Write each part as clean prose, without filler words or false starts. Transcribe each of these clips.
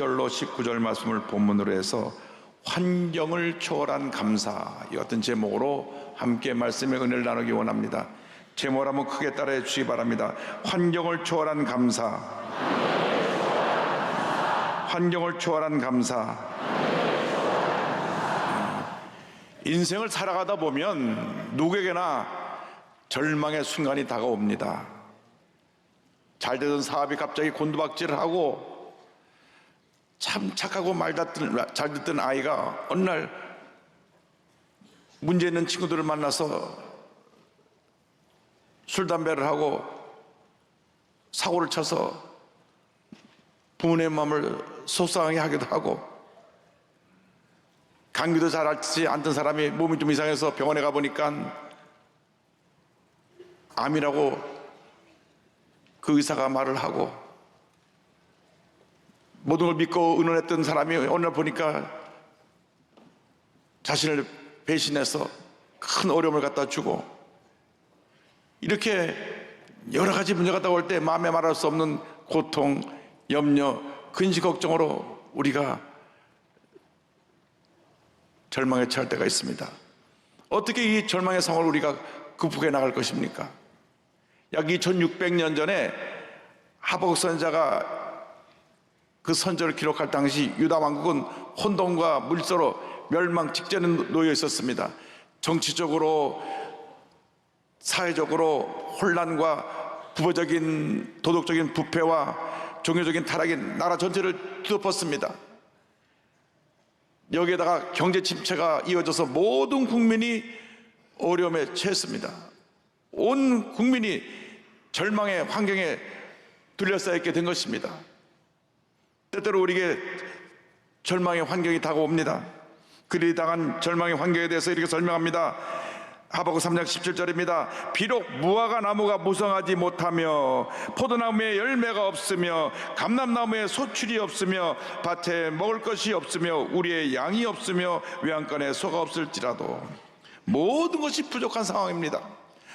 절로 19절 말씀을 본문으로 해서 환경을 초월한 감사, 이 같은 제목으로 함께 말씀의 은혜를 나누기 원합니다. 제목을 한번 크게 따라해 주시기 바랍니다. 환경을 초월한 감사, 환경을 초월한 감사. 인생을 살아가다 보면 누구에게나 절망의 순간이 다가옵니다. 잘 되던 사업이 갑자기 곤두박질하고 참 착하고 잘 듣던 아이가 어느 날 문제 있는 친구들을 만나서 술, 담배를 하고 사고를 쳐서 부모님의 마음을 속상하게 하기도 하고, 감기도 잘 앓지 않던 사람이 몸이 좀 이상해서 병원에 가보니까 암이라고 그 의사가 말을 하고, 모든 걸 믿고 의논했던 사람이 어느 날 보니까 자신을 배신해서 큰 어려움을 갖다 주고, 이렇게 여러 가지 문제가 갖다 올 때 마음에 말할 수 없는 고통, 염려, 근심, 걱정으로 우리가 절망에 처할 때가 있습니다. 어떻게 이 절망의 상황을 우리가 극복해 나갈 것입니까? 약 2600년 전에 하박국 선지자가 그 선지를 기록할 당시 유다 왕국은 혼돈과 물서로 멸망 직전에 놓여 있었습니다. 정치적으로, 사회적으로 혼란과 부부적인 도덕적인 부패와 종교적인 타락이 나라 전체를 뒤덮었습니다. 여기에다가 경제 침체가 이어져서 모든 국민이 어려움에 처했습니다. 온 국민이 절망의 환경에 둘러싸여 된 것입니다. 때때로 우리에게 절망의 환경이 다가옵니다. 그들이 당한 절망의 환경에 대해서 이렇게 설명합니다. 하박국 3장 17절입니다. 비록 무화과 나무가 무성하지 못하며 포도나무에 열매가 없으며 감람나무에 소출이 없으며 밭에 먹을 것이 없으며 우리의 양이 없으며 외양간에 소가 없을지라도, 모든 것이 부족한 상황입니다.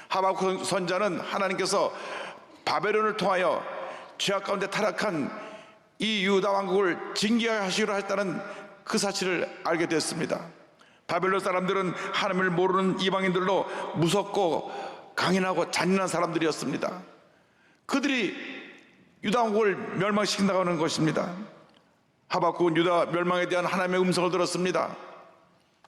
하박국 선지자는 하나님께서 바벨론을 통하여 죄악 가운데 타락한 이 유다 왕국을 징계하시기로 했다는 그 사실을 알게 됐습니다. 바벨론 사람들은 하나님을 모르는 이방인들로 무섭고 강인하고 잔인한 사람들이었습니다. 그들이 유다 왕국을 멸망시킨다고 하는 것입니다. 하박국은 유다 멸망에 대한 하나님의 음성을 들었습니다.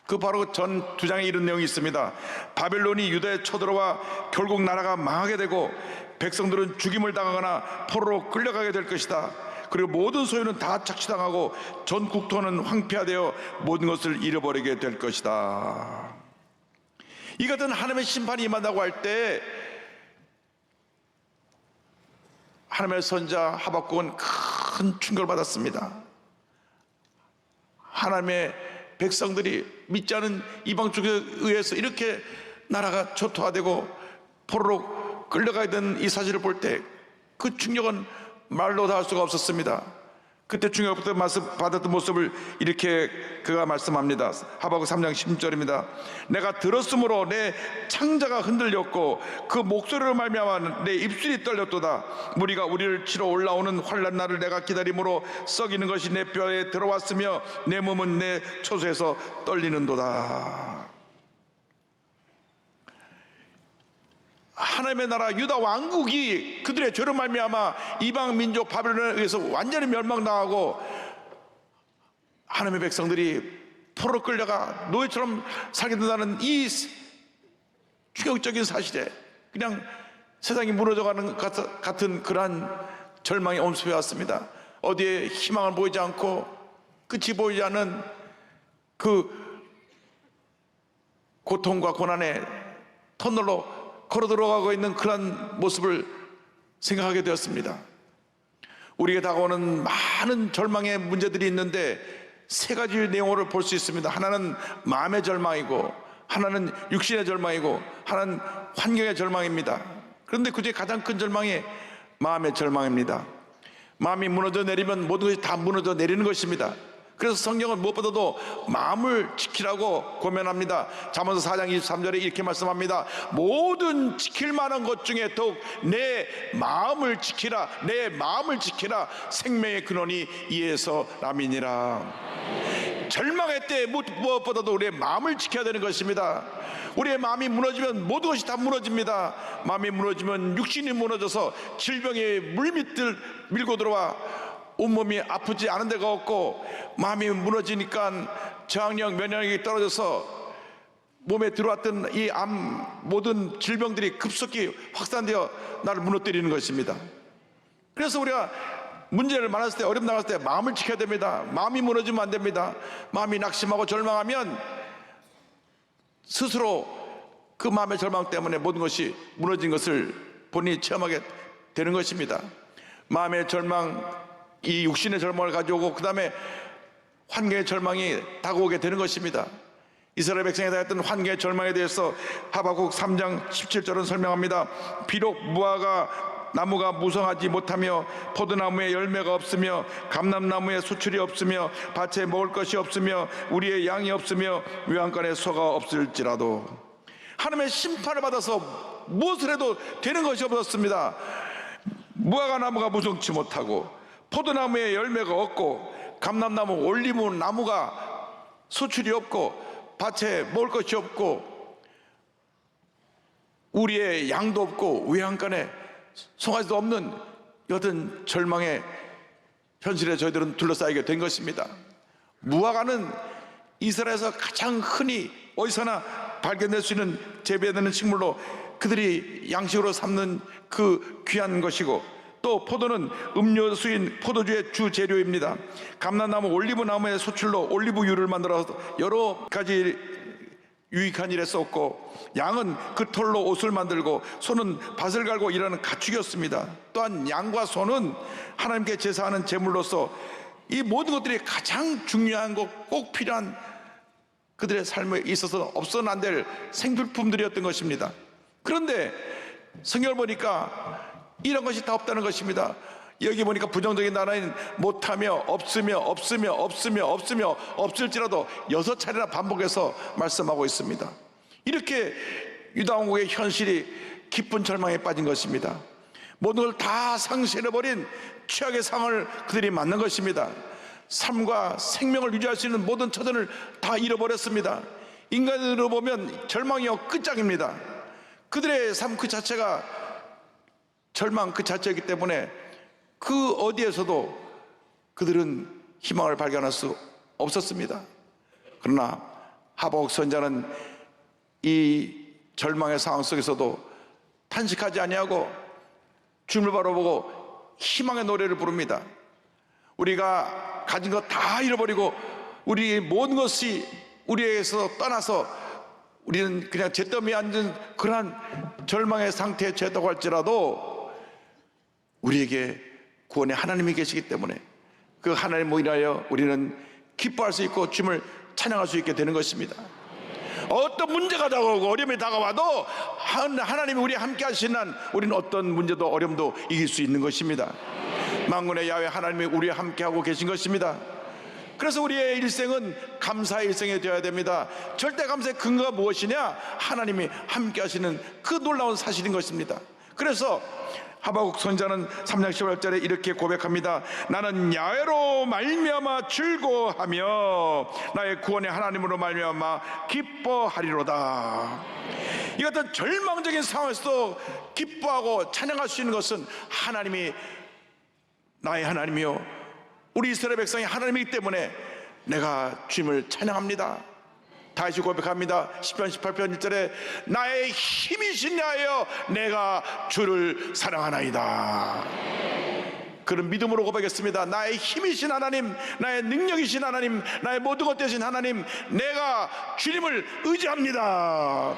그 바로 전 2장에 이런 내용이 있습니다. 바벨론이 유다에 쳐들어와 결국 나라가 망하게 되고 백성들은 죽임을 당하거나 포로로 끌려가게 될 것이다. 그리고 모든 소유는 다 착취당하고 전 국토는 황폐화되어 모든 것을 잃어버리게 될 것이다. 이 같은 하나님의 심판이 임한다고 할 때 하나님의 선지자 하박국은 큰 충격을 받았습니다. 하나님의 백성들이 믿지 않은 이방 쪽에 의해서 이렇게 나라가 초토화되고 포로로 끌려가야 되는 이 사실을 볼 때 그 충격은 말로 다 할 수가 없었습니다. 그때 충격받았던 모습을 이렇게 그가 말씀합니다. 하박국 3장 16절입니다. 내가 들었으므로 내 창자가 흔들렸고 그 목소리로 말미암아 내 입술이 떨렸도다. 무리가 우리를 치러 올라오는 환난 날을 내가 기다림으로 썩이는 것이 내 뼈에 들어왔으며 내 몸은 내 초소에서 떨리는도다. 하나님의 나라 유다 왕국이 그들의 죄로 말미암아 이방 민족 바벨론에 의해서 완전히 멸망당하고 하나님의 백성들이 포로 끌려가 노예처럼 살게 된다는 이 충격적인 사실에 그냥 세상이 무너져가는 것 같은 그러한 절망이 엄습해 왔습니다. 어디에 희망을 보이지 않고 끝이 보이지 않는 그 고통과 고난의 터널로 걸어 들어가고 있는 그런 모습을 생각하게 되었습니다. 우리에게 다가오는 많은 절망의 문제들이 있는데 세 가지 내용으로 볼 수 있습니다. 하나는 마음의 절망이고, 하나는 육신의 절망이고, 하나는 환경의 절망입니다. 그런데 그중에 가장 큰 절망이 마음의 절망입니다. 마음이 무너져 내리면 모든 것이 다 무너져 내리는 것입니다. 그래서 성경은 무엇보다도 마음을 지키라고 권면합니다. 잠언서 4장 23절에 이렇게 말씀합니다. 모든 지킬 만한 것 중에 더욱 내 마음을 지키라, 내 마음을 지키라. 생명의 근원이 이에서 남이니라. 절망의 때 무엇보다도 우리의 마음을 지켜야 되는 것입니다. 우리의 마음이 무너지면 모든 것이 다 무너집니다. 마음이 무너지면 육신이 무너져서 질병이 물밑을 밀고 들어와 온몸이 아프지 않은 데가 없고, 마음이 무너지니까 저항력, 면역력이 떨어져서 몸에 들어왔던 이 암 모든 질병들이 급속히 확산되어 나를 무너뜨리는 것입니다. 그래서 우리가 문제를 만났을 때, 어려움 나갔을 때 마음을 지켜야 됩니다. 마음이 무너지면 안 됩니다. 마음이 낙심하고 절망하면 스스로 그 마음의 절망 때문에 모든 것이 무너진 것을 본인이 체험하게 되는 것입니다. 마음의 절망, 이 육신의 절망을 가져오고 그 다음에 환경의 절망이 다가오게 되는 것입니다. 이스라엘 백성에 대했던 환경의 절망에 대해서 하박국 3장 17절은 설명합니다. 비록 무화과 나무가 무성하지 못하며 포도나무에 열매가 없으며 감람나무에 수출이 없으며 밭에 먹을 것이 없으며 우리의 양이 없으며 외양간에 소가 없을지라도, 하나님의 심판을 받아서 무엇을 해도 되는 것이 없었습니다. 무화과 나무가 무성치 못하고 포도나무에 열매가 없고 감람나무, 올리브 나무가 수출이 없고 밭에 먹을 것이 없고 우리의 양도 없고 외양간에 송아지도 없는 여든 절망의 현실에 저희들은 둘러싸이게 된 것입니다. 무화과는 이스라엘에서 가장 흔히 어디서나 발견될 수 있는 재배되는 식물로 그들이 양식으로 삼는 그 귀한 것이고, 또 포도는 음료수인 포도주의 주 재료입니다. 감람나무, 올리브 나무의 수출로 올리브유를 만들어서 여러 가지 유익한 일에 썼고, 양은 그 털로 옷을 만들고 소는 밭을 갈고 일하는 가축이었습니다. 또한 양과 소는 하나님께 제사하는 제물로서 이 모든 것들이 가장 중요한 것, 꼭 필요한 그들의 삶에 있어서 없어는 안 될 생필품들이었던 것입니다. 그런데 성경을 보니까 이런 것이 다 없다는 것입니다. 여기 보니까 부정적인 단어인 못하며 없으며 없을지라도 6차례나 반복해서 말씀하고 있습니다. 이렇게 유다 왕국의 현실이 깊은 절망에 빠진 것입니다. 모든 걸 다 상실해버린 최악의 상황을 그들이 맞는 것입니다. 삶과 생명을 유지할 수 있는 모든 처전을 다 잃어버렸습니다. 인간으로 보면 절망이요 끝장입니다. 그들의 삶 그 자체가 절망 그 자체이기 때문에 그 어디에서도 그들은 희망을 발견할 수 없었습니다. 그러나 하박국 선지자는 이 절망의 상황 속에서도 탄식하지 아니하고 주님을 바라보고 희망의 노래를 부릅니다. 우리가 가진 것 다 잃어버리고 우리 모든 것이 우리에게서 떠나서 우리는 그냥 잿더미에 앉은 그러한 절망의 상태에 처했다고 할지라도 우리에게 구원의 하나님이 계시기 때문에 그 하나님을 인하여 우리는 기뻐할 수 있고 주님을 찬양할 수 있게 되는 것입니다. 어떤 문제가 다가오고 어려움이 다가와도 하나님이 우리와 함께 하시는 한 우리는 어떤 문제도 어려움도 이길 수 있는 것입니다. 만군의 야훼 하나님이 우리와 함께하고 계신 것입니다. 그래서 우리의 일생은 감사의 일생이 되어야 됩니다. 절대 감사의 근거가 무엇이냐? 하나님이 함께 하시는 그 놀라운 사실인 것입니다. 그래서 하박국 선지자는 3장 18절에 이렇게 고백합니다. 나는 야훼로 말미암아 즐거워하며 나의 구원의 하나님으로 말미암아 기뻐하리로다. 이 같은 절망적인 상황에서도 기뻐하고 찬양할 수 있는 것은 하나님이 나의 하나님이요 우리 이스라엘 백성이 하나님이기 때문에 내가 주님을 찬양합니다. 다시 고백합니다. 10편 18편 1절에 나의 힘이신 야훼여 내가 주를 사랑하나이다. 그런 믿음으로 고백했습니다. 나의 힘이신 하나님, 나의 능력이신 하나님, 나의 모든 것 되신 하나님, 내가 주님을 의지합니다.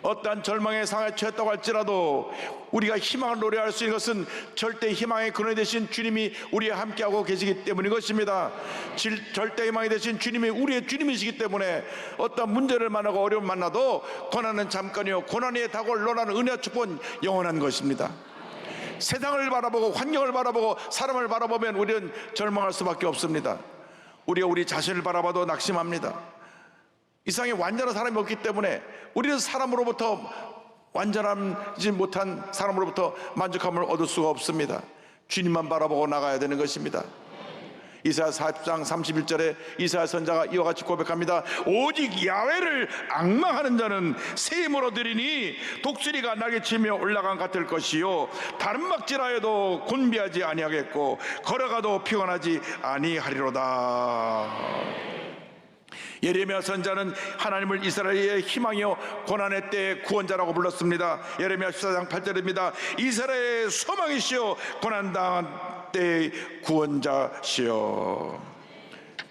어떠한 절망의 상황에 처했다고 할지라도 우리가 희망을 노래할 수 있는 것은 절대 희망의 근원이 되신 주님이 우리와 함께하고 계시기 때문인 것입니다. 절대 희망이 되신 주님이 우리의 주님이시기 때문에 어떤 문제를 만나고 어려움을 만나도 고난은 잠깐이요 고난 위에 다가올 노라는 은혜와 축복은 영원한 것입니다. 세상을 바라보고 환경을 바라보고 사람을 바라보면 우리는 절망할 수밖에 없습니다. 우리가 우리 자신을 바라봐도 낙심합니다. 이 세상에 완전한 사람이 없기 때문에 우리는 사람으로부터 완전하지 못한 사람으로부터 만족함을 얻을 수가 없습니다. 주님만 바라보고 나가야 되는 것입니다. 이사야 40장 31절에 이사야 선자가 이와 같이 고백합니다. 오직 야훼를 앙망하는 자는 새 힘으로 들이니 독수리가 날개치며 올라간 같을 것이요 다른 막질하여도 곤비하지 아니하겠고 걸어가도 피곤하지 아니하리로다. 예레미야 선자는 하나님을 이스라엘의 희망이요 고난의 때의 구원자라고 불렀습니다. 예레미야 14장 8절입니다. 이스라엘의 소망이시요 고난당한 때의 구원자시여.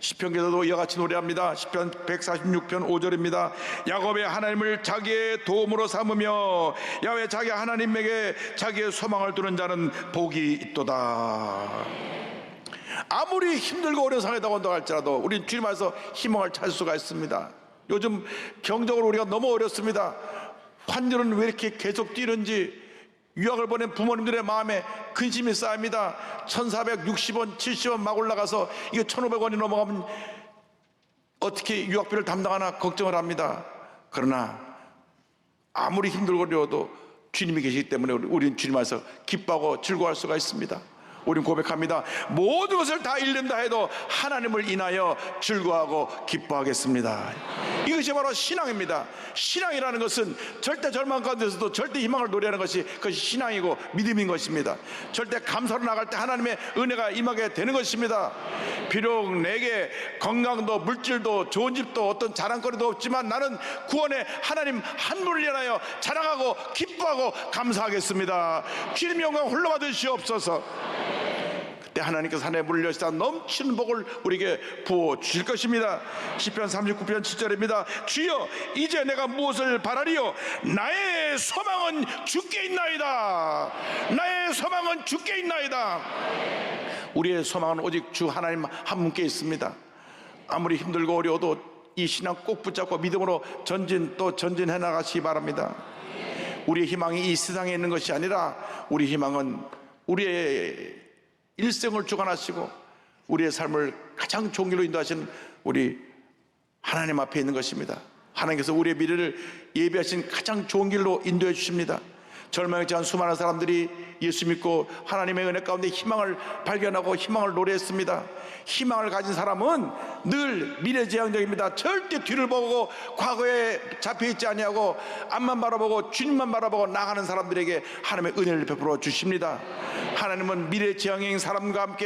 시편기에서도 이와 같이 노래합니다. 시편 146편 5절입니다. 야곱의 하나님을 자기의 도움으로 삼으며 야훼 자기 하나님에게 자기의 소망을 두는 자는 복이 있도다. 아무리 힘들고 어려운 상황이라고 한다고 할지라도 우리는 주님 안에서 희망을 찾을 수가 있습니다. 요즘 경제적으로 우리가 너무 어렵습니다. 환율은 왜 이렇게 계속 뛰는지 유학을 보낸 부모님들의 마음에 근심이 쌓입니다. 1460원, 70원 막 올라가서 이게 1500원이 넘어가면 어떻게 유학비를 담당하나 걱정을 합니다. 그러나 아무리 힘들고 어려워도 주님이 계시기 때문에 우리는 주님 안에서 기뻐하고 즐거워할 수가 있습니다. 우리는 고백합니다. 모든 것을 다 잃는다 해도 하나님을 인하여 즐거워하고 기뻐하겠습니다. 이것이 바로 신앙입니다. 신앙이라는 것은 절대 절망 가운데서도 절대 희망을 노래하는 것이 그것이 신앙이고 믿음인 것입니다. 절대 감사로 나갈 때 하나님의 은혜가 임하게 되는 것입니다. 비록 내게 건강도 물질도 좋은 집도 어떤 자랑거리도 없지만 나는 구원의 하나님 한 분을 인하여 자랑하고 기뻐하고 감사하겠습니다. 주님 영광 홀로 받으시옵소서. 그때 하나님께서 하늘에 문을 여시다 넘치는 복을 우리에게 부어주실 것입니다. 시편 39편 7절입니다. 주여 이제 내가 무엇을 바라리요? 나의 소망은 주께 있나이다. 나의 소망은 주께 있나이다. 우리의 소망은 오직 주 하나님 한 분께 있습니다. 아무리 힘들고 어려워도 이 신앙 꼭 붙잡고 믿음으로 전진 또 전진해 나가시기 바랍니다. 우리의 희망이 이 세상에 있는 것이 아니라 우리 희망은 우리의 일생을 주관하시고 우리의 삶을 가장 좋은 길로 인도하시는 우리 하나님 앞에 있는 것입니다. 하나님께서 우리의 미래를 예비하신 가장 좋은 길로 인도해 주십니다. 절망에 처한 수많은 사람들이 예수 믿고 하나님의 은혜 가운데 희망을 발견하고 희망을 노래했습니다. 희망을 가진 사람은 늘 미래지향적입니다. 절대 뒤를 보고 과거에 잡혀있지 아니하고 앞만 바라보고 주님만 바라보고 나가는 사람들에게 하나님의 은혜를 베풀어 주십니다. 하나님은 미래지향인 사람과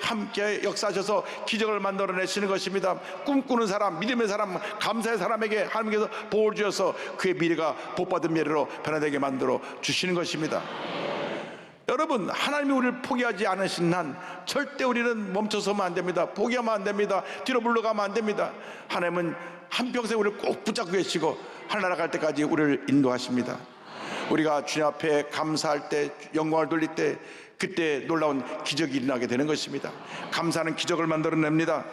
함께 역사하셔서 기적을 만들어내시는 것입니다. 꿈꾸는 사람, 믿음의 사람, 감사의 사람에게 하나님께서 복을 주셔서 그의 미래가 복받은 미래로 변화되게 만들어 주시는 것입니다. 여러분, 하나님이 우리를 포기하지 않으신 한 절대 우리는 멈춰서면 안 됩니다. 포기하면 안 됩니다. 뒤로 물러가면 안 됩니다. 하나님은 한평생 우리를 꼭 붙잡고 계시고 하늘나라 갈 때까지 우리를 인도하십니다. 우리가 주님 앞에 감사할 때, 영광을 돌릴 때 그때 놀라운 기적이 일어나게 되는 것입니다. 감사는 기적을 만들어냅니다.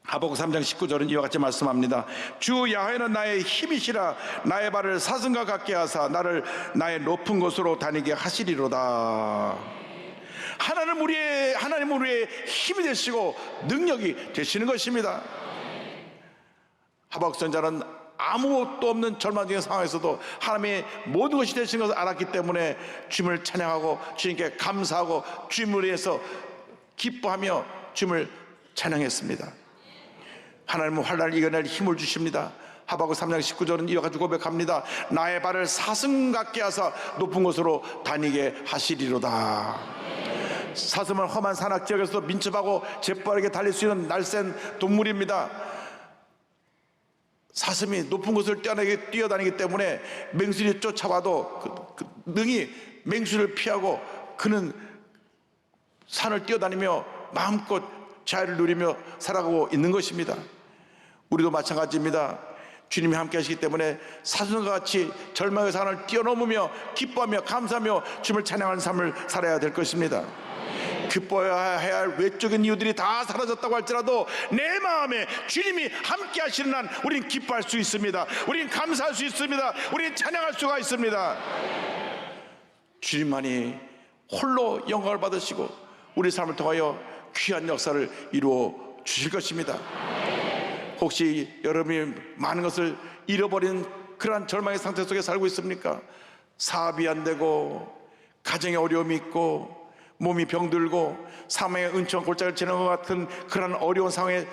하박국 3장 19절은 이와 같이 말씀합니다. 주 야훼는 나의 힘이시라. 나의 발을 사슴과 같게 하사 나를 나의 높은 곳으로 다니게 하시리로다. 하나님 우리의 힘이 되시고 능력이 되시는 것입니다. 하박국 선자는 아무것도 없는 절망적인 상황에서도 하나님의 모든 것이 되신 것을 알았기 때문에 주님을 찬양하고 주님께 감사하고 주님을 위해서 기뻐하며 주님을 찬양했습니다. 하나님은 환난을 이겨낼 힘을 주십니다. 하박국 3장 19절은 이와 같이 고백합니다. 나의 발을 사슴 같게 하사 높은 곳으로 다니게 하시리로다. 사슴은 험한 산악 지역에서도 민첩하고 재빠르게 달릴 수 있는 날쌘 동물입니다. 사슴이 높은 곳을 뛰어다니기 때문에 맹수들이 쫓아와도 능히 맹수를 피하고 그는 산을 뛰어다니며 마음껏 자유를 누리며 살아가고 있는 것입니다. 우리도 마찬가지입니다. 주님이 함께 하시기 때문에 사슴과 같이 절망의 산을 뛰어넘으며 기뻐하며 감사하며 주님을 찬양하는 삶을 살아야 될 것입니다. 기뻐해야 할 외적인 이유들이 다 사라졌다고 할지라도 내 마음에 주님이 함께 하시는 한 우린 기뻐할 수 있습니다. 우린 감사할 수 있습니다. 우린 찬양할 수가 있습니다. 주님만이 홀로 영광을 받으시고 우리 삶을 통하여 귀한 역사를 이루어 주실 것입니다. 혹시 여러분이 많은 것을 잃어버린 그러한 절망의 상태 속에 살고 있습니까? 사업이 안 되고 가정에 어려움이 있고 몸이 병들고 사망의 은총한 골짜기를 지나는 것 같은 그러한 어려운 상황에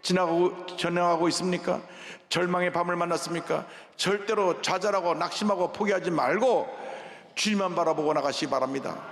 지나가고 있습니까? 절망의 밤을 만났습니까? 절대로 좌절하고 낙심하고 포기하지 말고 주님만 바라보고 나가시기 바랍니다.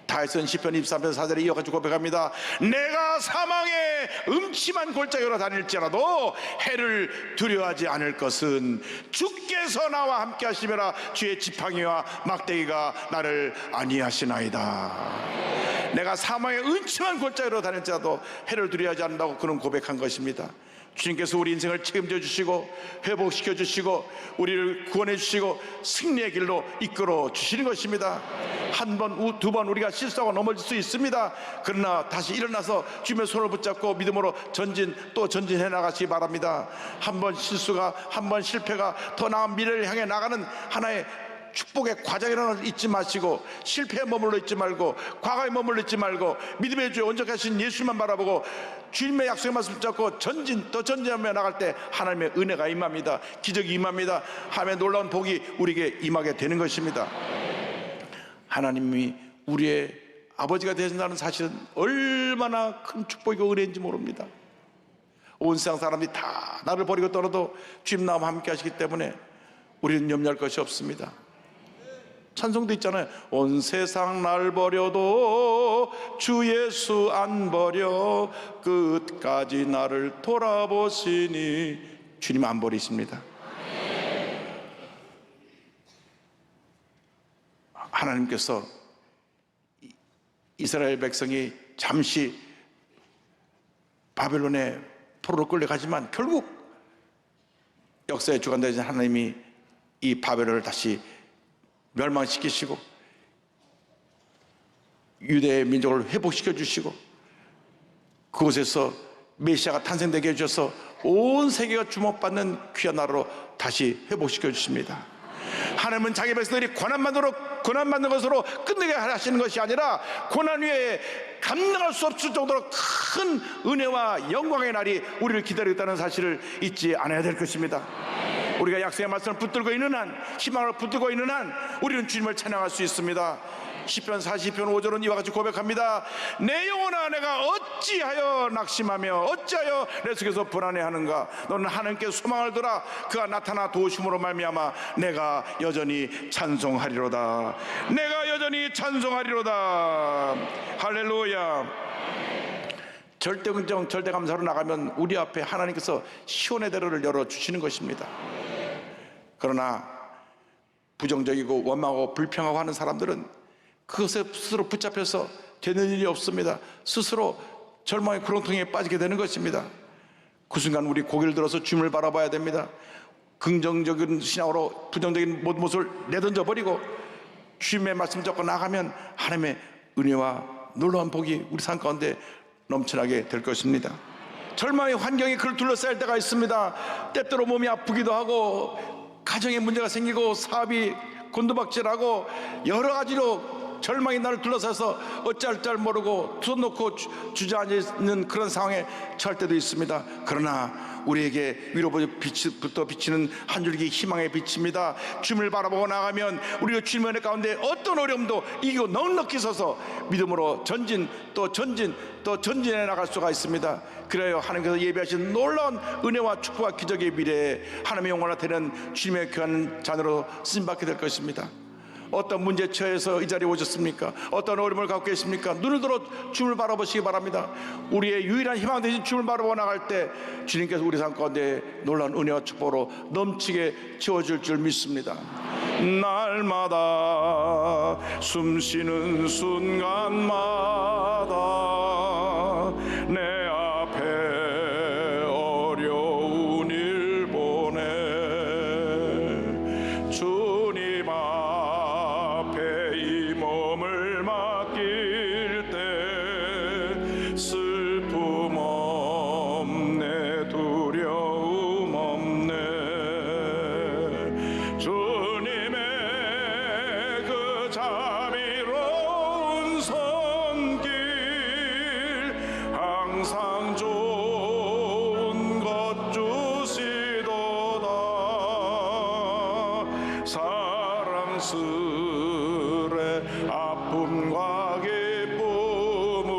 다윗은 시편 23편 4절에 이어가지고 고백합니다. 내가 사망의 음침한 골짜기로 다닐지라도 해를 두려워하지 않을 것은 주께서 나와 함께 하시며라. 주의 지팡이와 막대기가 나를 안위하시나이다. 내가 사망의 음침한 골짜기로 다닐지라도 해를 두려워하지 않는다고 그는 고백한 것입니다. 주님께서 우리 인생을 책임져 주시고 회복시켜 주시고 우리를 구원해 주시고 승리의 길로 이끌어 주시는 것입니다. 한 번, 두 번 우리가 실수하고 넘어질 수 있습니다. 그러나 다시 일어나서 주님의 손을 붙잡고 믿음으로 또 전진해 나가시기 바랍니다. 한 번 실수가, 한 번 실패가 더 나은 미래를 향해 나가는 하나의 축복의 과정이라는 걸 잊지 마시고 실패에 머물러 있지 말고 과거에 머물러 있지 말고 믿음의 주에 온전하신 예수만 바라보고 주님의 약속의 말씀 붙잡고 더 전진하며 나갈 때 하나님의 은혜가 임합니다. 기적이 임합니다. 하나님의 놀라운 복이 우리에게 임하게 되는 것입니다. 하나님이 우리의 아버지가 되신다는 사실은 얼마나 큰 축복이고 은혜인지 모릅니다. 온 세상 사람들이 다 나를 버리고 떠나도 주님 나와 함께 하시기 때문에 우리는 염려할 것이 없습니다. 찬송도 있잖아요. 온 세상 날 버려도 주 예수 안 버려 끝까지 나를 돌아보시니 주님 안 버리십니다. 하나님께서 이스라엘 백성이 잠시 바벨론의 포로로 끌려가지만 결국 역사의 주관 되신 하나님이 이 바벨론을 다시 멸망시키시고 유대의 민족을 회복시켜 주시고 그곳에서 메시아가 탄생되게 해주셔서 온 세계가 주목받는 귀한 나라로 다시 회복시켜 주십니다. 하나님은 자기 백성들이 고난받는 것으로 끝내게 하시는 것이 아니라 고난 위에 감당할 수 없을 정도로 큰 은혜와 영광의 날이 우리를 기다리고 있다는 사실을 잊지 않아야 될 것입니다. 우리가 약속의 말씀을 붙들고 있는 한, 희망을 붙들고 있는 한 우리는 주님을 찬양할 수 있습니다. 시편 40편 5절은 이와 같이 고백합니다. 내 영혼아 내가 어찌하여 낙심하며 어찌하여 내 속에서 불안해하는가. 너는 하나님께 소망을 두라. 그가 나타나 도우심으로 말미암아 내가 여전히 찬송하리로다. 내가 여전히 찬송하리로다. 할렐루야. 절대긍정 절대감사로 나가면 우리 앞에 하나님께서 시온의 대로를 열어주시는 것입니다. 그러나 부정적이고 원망하고 불평하고 하는 사람들은 그것에 스스로 붙잡혀서 되는 일이 없습니다. 스스로 절망의 구렁텅이에 빠지게 되는 것입니다. 그 순간 우리 고개를 들어서 주님을 바라봐야 됩니다. 긍정적인 신앙으로 부정적인 모든 모습을 내던져 버리고 주님의 말씀 잡고 나가면 하나님의 은혜와 놀라운 복이 우리 삶 가운데 넘쳐나게 될 것입니다. 절망의 환경이 그를 둘러싸일 때가 있습니다. 때때로 몸이 아프기도 하고 가정에 문제가 생기고 사업이 곤두박질하고 여러 가지로 절망이 나를 둘러싸서 어찌할 줄 모르고 손 놓고 주저앉아있는 그런 상황에 처할 때도 있습니다. 그러나 우리에게 위로부터 비치는 한 줄기 희망의 빛입니다. 주님을 바라보고 나가면 우리가 주님의 은혜 가운데 어떤 어려움도 이기고 넉넉히 서서 믿음으로 전진해 나갈 수가 있습니다. 그래요 하나님께서 예비하신 놀라운 은혜와 축복과 기적의 미래에 하나님의 영광을 나타내는 주님의 귀한 자녀로 쓰임받게 될 것입니다. 어떤 문제에 처해서 이 자리에 오셨습니까? 어떤 어려움을 갖고 계십니까? 눈을 들어 주님을 바라보시기 바랍니다. 우리의 유일한 희망 되신 주님을 바라보고 나갈 때 주님께서 우리 삶 가운데 놀라운 은혜와 축복으로 넘치게 채워줄 줄 믿습니다. 날마다 숨쉬는 순간마다 내 앞에 어려운 일 보내 주님 앞에 이 몸을 맡길 때 슬픔 없네 두려움 없네 주님의 그 자비로운 손길 항상 좋은 것 주시도다. 사랑스레 아픔과 기쁨을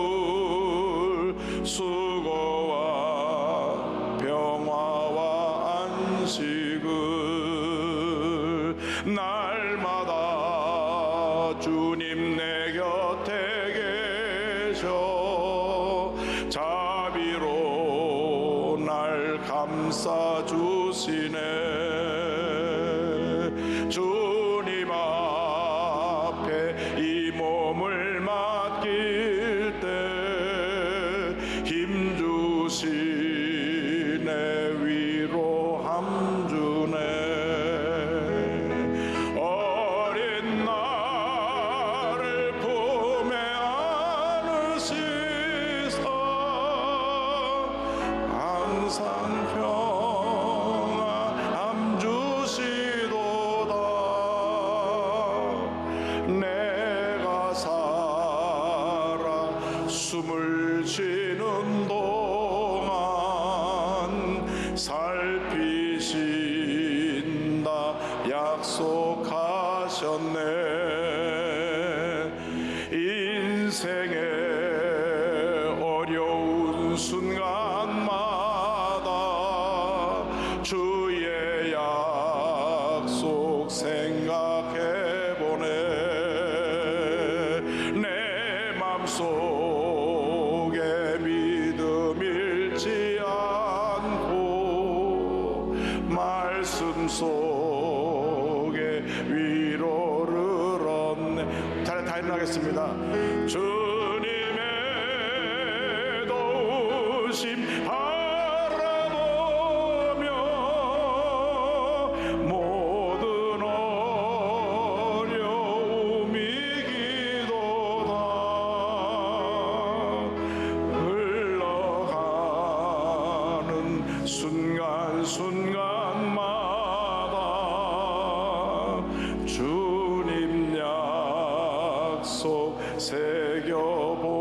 수고와 평화와 안식을 날마다 주님 내 곁에 계셔 자비로 날 감싸 주시네. 주님 앞에 이 몸을 맡길 때 힘주시네. 위로함 주네. 어린 나를 품에 안으시사 항상 평안 주시도다. 내가 살아 숨을 쉬는 동안 살피신다 약속하셨네. 인생의 어려운 순간마다 주의 약속 생각해보네. 내 맘속에 믿음 잃지 않고 말씀 속에 위로를 얻네. 다 일어나겠습니다. 주님의 도우심 바라보며 모든 어려움 이기도다. 흘러가는 순간순간마다 주님 약속 새겨보